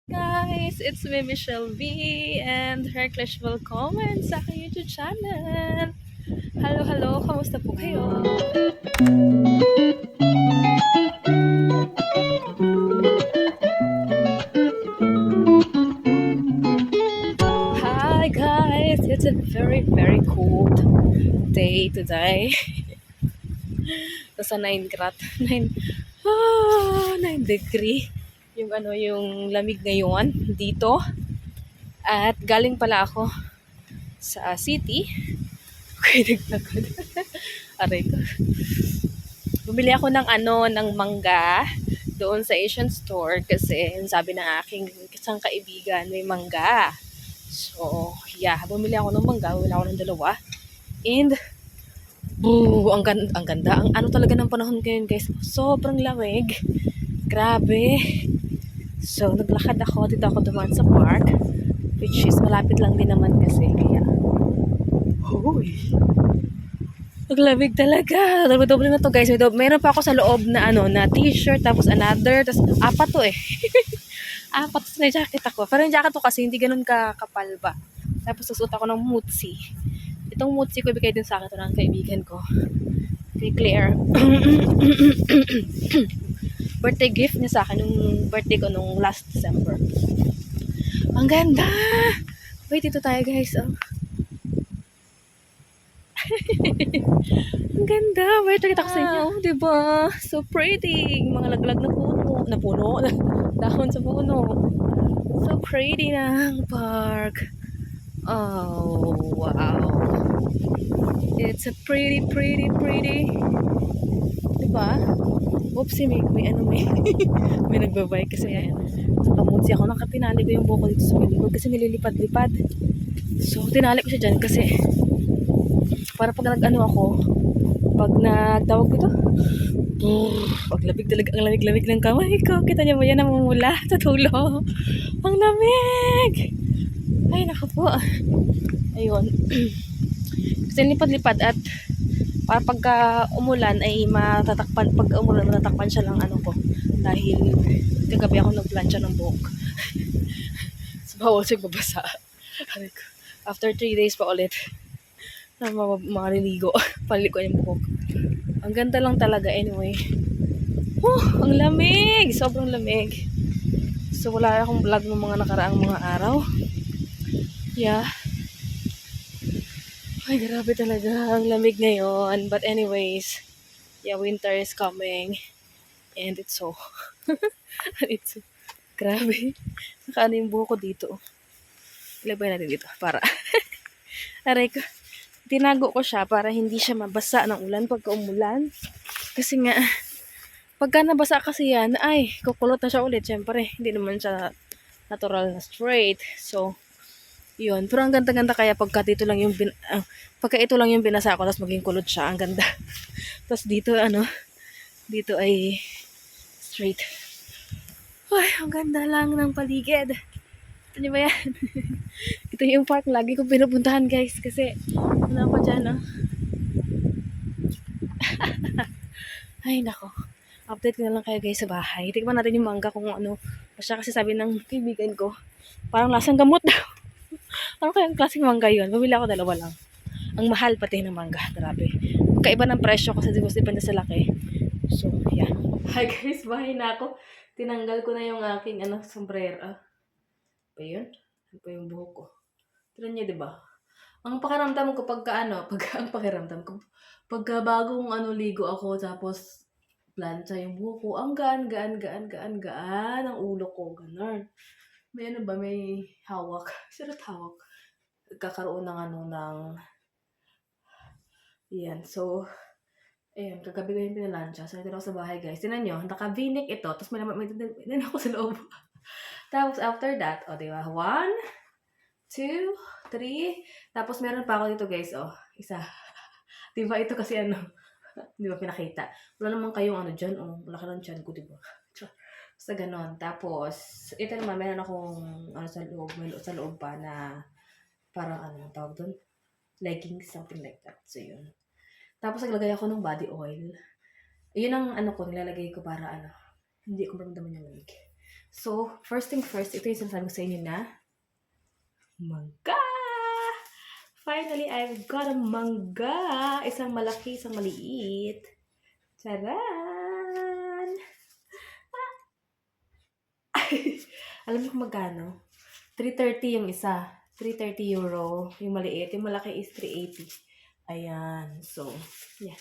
Guys, it's me Michelle V and herzlich willkommen sa aking YouTube channel. Hello, hello, kamusta po kayo? Hi guys, it's a very cold day today. Nasa 9 grad, 9 degree. Yung lamig ngayon dito. At galing pala ako sa city. Okay, nagtagod. Aray ko. Bumili ako ng mangga doon sa Asian store kasi sabi ng aking isang kaibigan may mangga. So, yeah, bumili ako ng mangga, bumili ako ng dalawa. And, ang ganda. Ang ano talaga ng panahon ngayon, guys. Sobrang lamig. Grabe. So, naglakad ako. Dito ako dumaan sa park. Which is, malapit lang din naman kasi. Kaya, hoy. Ang lamig talaga. Doble na to, guys. Meron pa ako sa loob na na t-shirt, tapos another, tapos apat to eh. Apat na jacket ako. Pero yung jacket ko kasi hindi ganun kakapal ba. Tapos susuot ako ng mutsi. Itong mutsi ko ibigay din sa akin ito ng kaibigan ko. Kay Claire. Birthday gift niya sa akin nung birthday ko nung last December. Ang ganda! Wait, dito tayo guys. Oh. Ang ganda. Wait, nakita ko sa inyo. Diba? So pretty. Mga laglag na puno. Dahon sa puno. So pretty na ang park. Oh, wow. It's a pretty. Diba? Oopsie, may may nagbabike kasi yan. Nakamutsi ako. Nakatinali ko yung buko dito sa likod kasi nililipad-lipad. So, tinali ko siya dyan kasi para pag ako, pag nagtawag ko to, pag labig talaga, ang lamig-lamig ng kamay ko. Kita niyo ba yan, namumula sa tulo. Ang lamig! Ay, naku po. Ayun. Kasi lipad-lipad at para pagka umulan ay matatakpan, pag umulan matatakpan siya lang ko. Dahil kagabi ako nagplansya ng buhok. So, bawal siya babasa. After 3 days pa ulit na mariligo. Paligo yung buhok. Ang ganda lang talaga anyway. Ang lamig! Sobrang lamig. So, wala akong vlog ng mga nakaraang mga araw. Yeah. Ay, grabe talaga. Ang lamig ngayon. But anyways, yeah, winter is coming. And it's so, grabe. Nakaano yung buhok ko dito. Ilagay natin dito para, aray ko. Tinago ko siya para hindi siya mabasa ng ulan pagka umulan. Kasi nga, pagka nabasa kasi yan, ay, kukulot na siya ulit. Siyempre, hindi naman siya natural na straight. So, yun. Pero ang ganda-ganda kaya pagka dito lang yung pagka ito lang yung binasa ko tapos maging kulot siya. Ang ganda. Tapos dito dito ay straight. Ay, ang ganda lang ng paligid. Ano ba yan? Ito yung park lagi kong pinupuntahan guys kasi ano ako dyan Ay nako. Update ko na lang kayo guys sa bahay. Tingnan natin yung mangga kung ano. Basta kasi sabi ng kaibigan ko parang lasang gamot daw. Ano kayang klaseng mangga yun? Bumili ako dalawa lang. Ang mahal pati ng mangga. Grabe. Kaiba ng presyo kasi depende sa laki. So, yan. Hi guys, bahay na ako. Tinanggal ko na yung aking sombrero. Pa yun? Ano pa yung buhok ko? Tignan niyo, diba? Ang pakiramdam ko ang pakiramdam ko, pagka bagong ligo ako, tapos plancha yung buhok ko, ang gaan ang ulo ko, ganun. May may hawak. Sarap hawak. Kakaroon ng yan. So, ayan, kagabi ko yung pinalansya. So, ito ako sa bahay, guys. Tinan nyo, naka-v-neck ito. Tapos may ako sa loob. Tapos, after that, diba? 1, 2, 3. Tapos, meron pa ako dito, guys. Isa. Diba, ito kasi di ba pinakita? Wala naman kayong dyan. Wala ka lang dyan ko, diba? Basta ganon. Tapos, ito naman, meron akong sa loob. May sa loob pa na parang tawag doon? Leggings, something like that. So, yun. Tapos, naglagay ako ng body oil. Yun ang ko, nilalagay ko para hindi ko maramdaman yung lamig. So, first thing first, ito yung sinasabi ko sa inyo na mangga! Finally, I've got a mangga! Isang malaki, isang maliit. Charan! Alam mo kung magkano? 330 yung isa. 330 euro. Yung maliit. Yung malaki is 380. Ayan. So, yeah.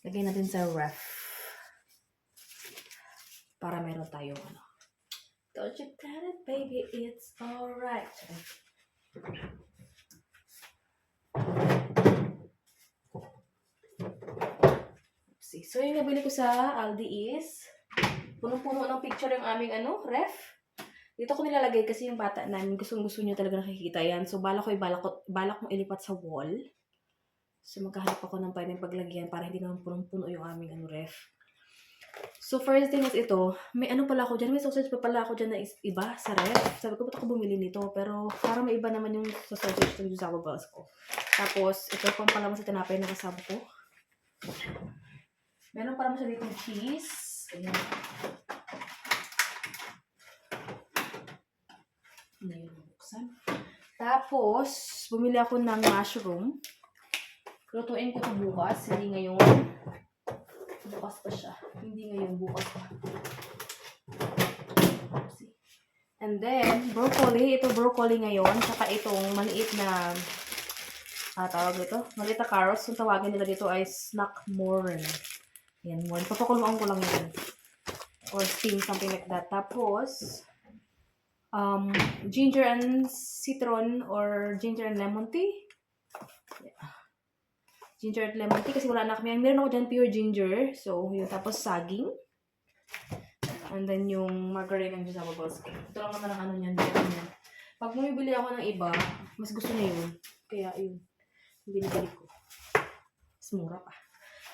Lagay natin sa ref. Para meron tayong ano. Don't you tell it, baby, it's alright. See. So, yung nabili ko sa Aldi is punong-puno ng picture yung aming ref. Dito ko nilalagay kasi yung bata namin gusto nyo talaga nakikita yan. So, balak kong ilipat sa wall. So, magkahanap ako ng pwedeng paglagyan para hindi naman punong-puno yung aming ref. So, first thing is ito, may pala ako dyan, may sausage pa pala ako dyan na iba sa ref. Sabi ko, ba't ako bumili nito? Pero, para may iba naman yung sausage ng Josaba Balls ko. Tapos, ito pang palaman sa tinapay na kasama ko. Meron pa naman siya dito cheese. Ayan. Ayan, buksan. Tapos, bumili ako ng mushroom. Lutuin ko ito bukas, hindi ngayon. Bukas pa siya. Hindi ngayon, bukas pa. And then, broccoli. Ito broccoli ngayon. Saka itong maliit na, tawag ito? Maliit na carrots. Yung tawagin nila dito ay snack morn. Yan, morn. Papakuluan ko lang yan. Or steam, something like that. Tapos, ginger and citron or ginger and lemon tea. Yeah. Ginger at lemon tea kasi wala na kami. Meron ako dyan pure ginger. So, yun. Tapos saging. And then yung margarine ng Josaba Balls. Ito lang naman ang niyan. Pag bumibili ako ng iba, mas gusto niya yun. Kaya yun. Binibili ko. Mas mura pa.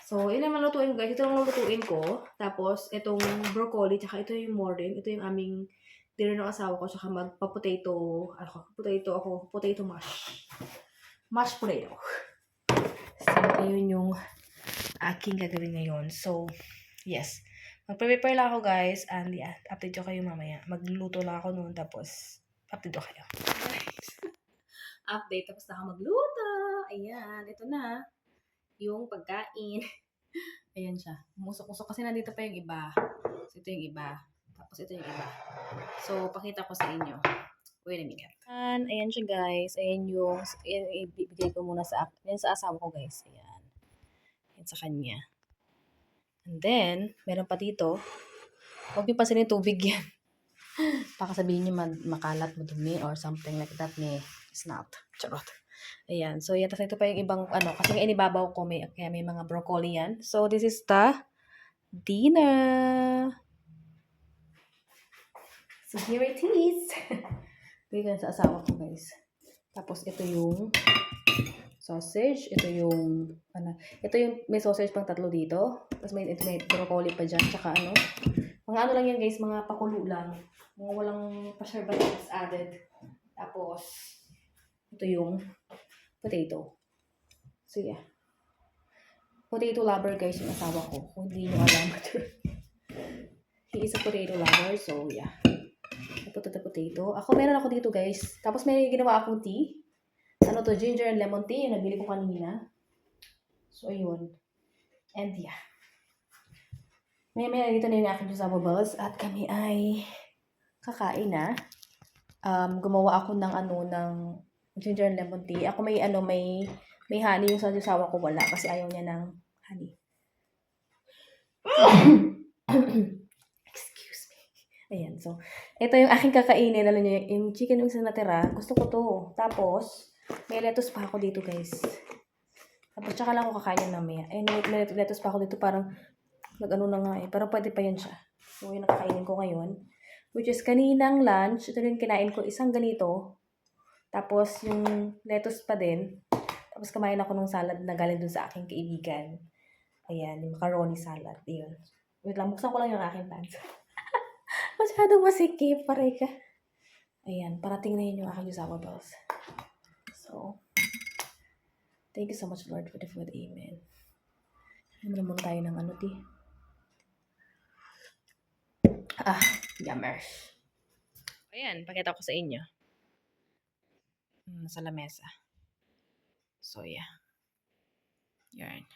So, yun naman lutuin guys. Ito lang lutuin ko. Tapos, itong broccoli. Tsaka ito yung morning. Ito yung aming dinner ng asawa ko. Tsaka magpa-potato. Potato mash. Mashed potato. So, ayun yung aking gagawin ngayon. So, yes. Mag-prepare lang ako, guys. And, yeah, update ko kayo mamaya. Magluto lang ako noon. Tapos, update ko kayo. Guys. Update. Tapos na ako magluto. Ayan. Ito na. Yung pagkain. Ayan siya. Musok-musok. Kasi nandito pa yung iba. So, ito yung iba. Tapos, ito yung iba. So, pakita ko sa inyo. Wait a minute. Ayan siya guys. Ayan yung ibigay ko muna sa asawa ko guys. Ayan. Ayan sa kanya. And then, meron pa dito. Huwag niyo pansinin tubig yan. Baka sabihin niyo makalat, madumi or something like that. It's not. Charot. Ayan. So, yan. Tapos ito pa yung ibang kasi nga inibabaw ko kaya may mga broccoli yan. So, this is the dinner. So, here it is. Bigyan sa asawa ko guys. Tapos ito yung sausage. Ito yung may sausage pang 3 dito. Tapos may broccoli pa dyan. Tsaka mga lang yan guys. Mga pakulo lang. Mga walang preservatives added. Tapos ito yung potato. So yeah. Potato lover guys yung asawa ko. Kung hindi nyo alam. He is a potato lover. So yeah. Potato. Meron ako dito guys. Tapos may ginawa akong tea. Ginger and lemon tea. Yung nabili ko kanina. So, ayun. And yeah. May dito na yung aking Josaba Balls. At kami ay kakain na. Gumawa ako ng ginger and lemon tea. Ako may honey yung sa Josaba ko wala. Kasi ayaw niya ng honey. Ayan, so, ito yung aking kakainin. Alam niyo, yung chicken wings na natira, gusto ko to. Tapos, may lettuce pa ako dito, guys. Tapos, tsaka lang ako kakain mamaya. May lettuce pa ako dito, parang, na nga eh. Parang pwede pa yan siya. So, yung nakakainin ko ngayon. Which is, kaninang lunch, ito yung kinain ko, isang ganito. Tapos, yung lettuce pa din. Tapos, kumain ako ng salad na galing dun sa aking kaibigan. Ayan, yung macaroni salad. Yun. Wait lang, buksan ko lang yung aking pants. Masyadong masikip, paray ka. Ayan, parating na yun yung aking Josaba Balls. So, thank you so much, Lord, for the food. Amen. Ano naman tayo ng ti? Yummers. Ayan, pakita ko sa inyo. Nasa lamesa. So, yeah. Yan.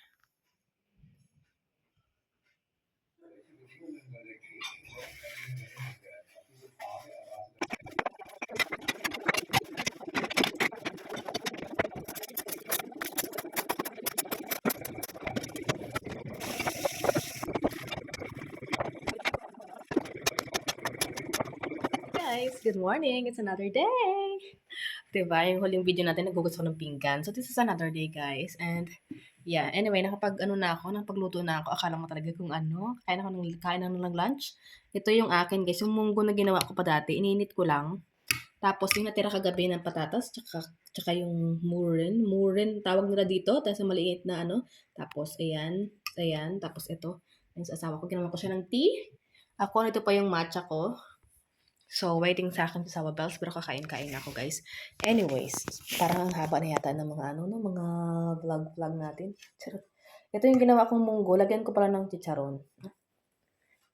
Guys, good morning. It's another day. Diba? Yung huling video natin, naghugas ako ng pinggan. So, this is another day, guys. And, yeah. Anyway, nakapagluto na ako. Akala mo talaga kung ano. Kain ako ng lunch. Ito yung akin, guys. Yung munggo na ginawa ko pa dati, ininit ko lang. Tapos, yung natira kagabi ng patatas, tsaka yung murin. Murin, tawag nila dito. Tapos, maliit na ano. Tapos, ayan. Tapos, ito. Yung sa asawa ko, ginawa ko siya ng tea. Ako, nito pa yung matcha ko. So, waiting sa akin sa Bells, pero kakain-kain ako, guys. Anyways, parang ang haba na yata ng mga mga vlog natin. Charot. Ito yung ginawa kong munggo. Lagyan ko pala ng chicharon.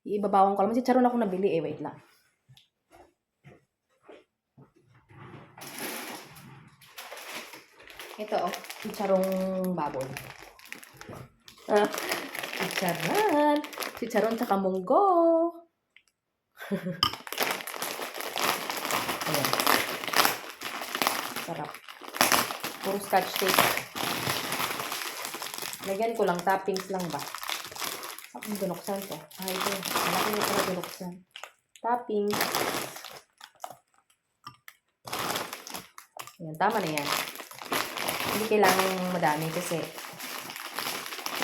Iibabawan ko lang. May chicharon ako nabili eh. Wait lang. Ito chicharong baboy. Chicharon. Chicharon tsaka munggo. Ayan. Sarap. Puro scotch tape. Lagyan ko lang, toppings lang ba? Ang binuksan ko. Ito. Malaki na pala binuksan. Toppings. Ayan, tama na yan. Hindi kailangan madami kasi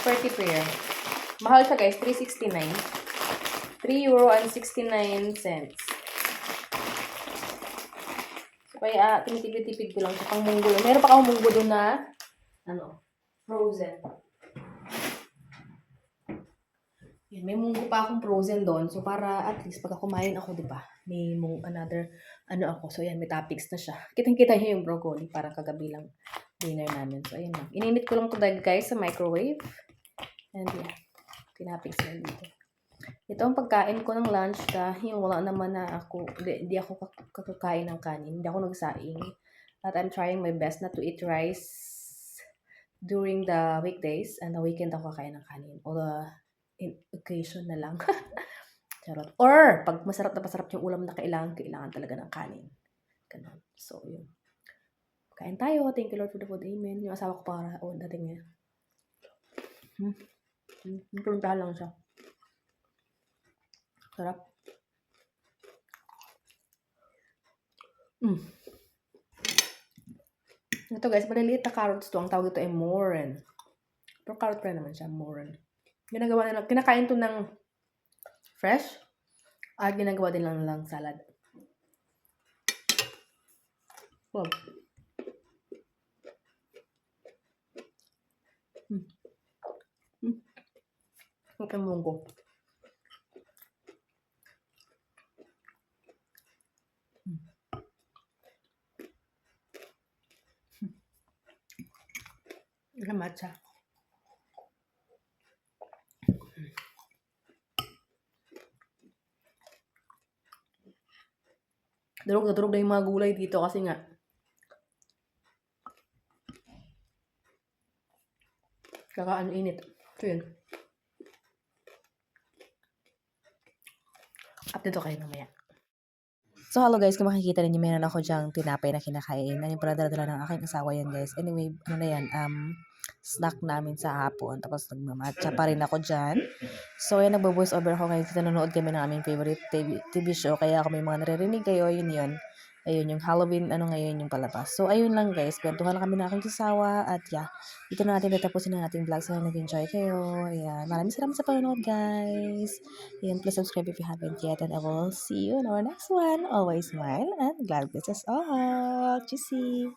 pretty fair. Mahal siya, guys. €3.69. €3.69. Kaya, tinitipid-tipid ko lang siya pang munggo. Meron pa akong munggo doon na, frozen. Yan, may munggo pa akong frozen doon. So, para at least pagka kumain ako, di ba? May another, ako. So, yan, may toppings na siya. Kitang-kita niyo yung broccoli. Parang kagabi lang dinner namin. So, ayan lang. Ininit ko lang ito, guys, sa microwave. And, yeah. Tinapings na dito. Ito ang pagkain ko ng lunch dahil wala naman na ako, hindi ako kakakain ng kanin. Hindi ako nagsaing. But I'm trying my best not to eat rice during the weekdays and the weekend ako kakain ng kanin. O in occasion na lang. Charot. Or, pag masarap na masarap yung ulam na kailangan talaga ng kanin. Ganun. So, yun. Kain tayo. Thank you Lord for the food. Amen. Yung asawa ko para dating niya. Puntahan lang siya. Sarap. Ito guys, maliliit na carrots to. Ang tawag ito ay moran. Pero carrot pa naman siya, moran. Ginagawa nila, kinakain to ng fresh. At ginagawa din lang salad. Wow. Ito yung munggo. Ito matcha. Durog na yung mga gulay dito kasi nga kakaano init. So yun. Update ko kayo mamaya. So, hello guys, kung makikita ninyo, meron ako dyang tinapay na kinakain. Ano yung pala dala ng aking asawa yan, guys. Anyway, snack namin sa hapon. Tapos, nagmamatcha pa rin ako dyan. So, yan, nagbo-voice over ako ngayon. Nanonood kami ng aming favorite TV show. Kaya kung may mga naririnig kayo, yun. Ayun, yung Halloween, ngayon yung palabas. So, ayun lang guys. Kwentuhan lang kami ng aking asawa. At yeah, dito na natin tatapusin ang ating vlog. Sana nag-enjoy kayo. Ayan, maraming salamat sa panonood guys. Ayan, please subscribe if you haven't yet. And I will see you in our next one. Always smile and God bless us all. Cheesy!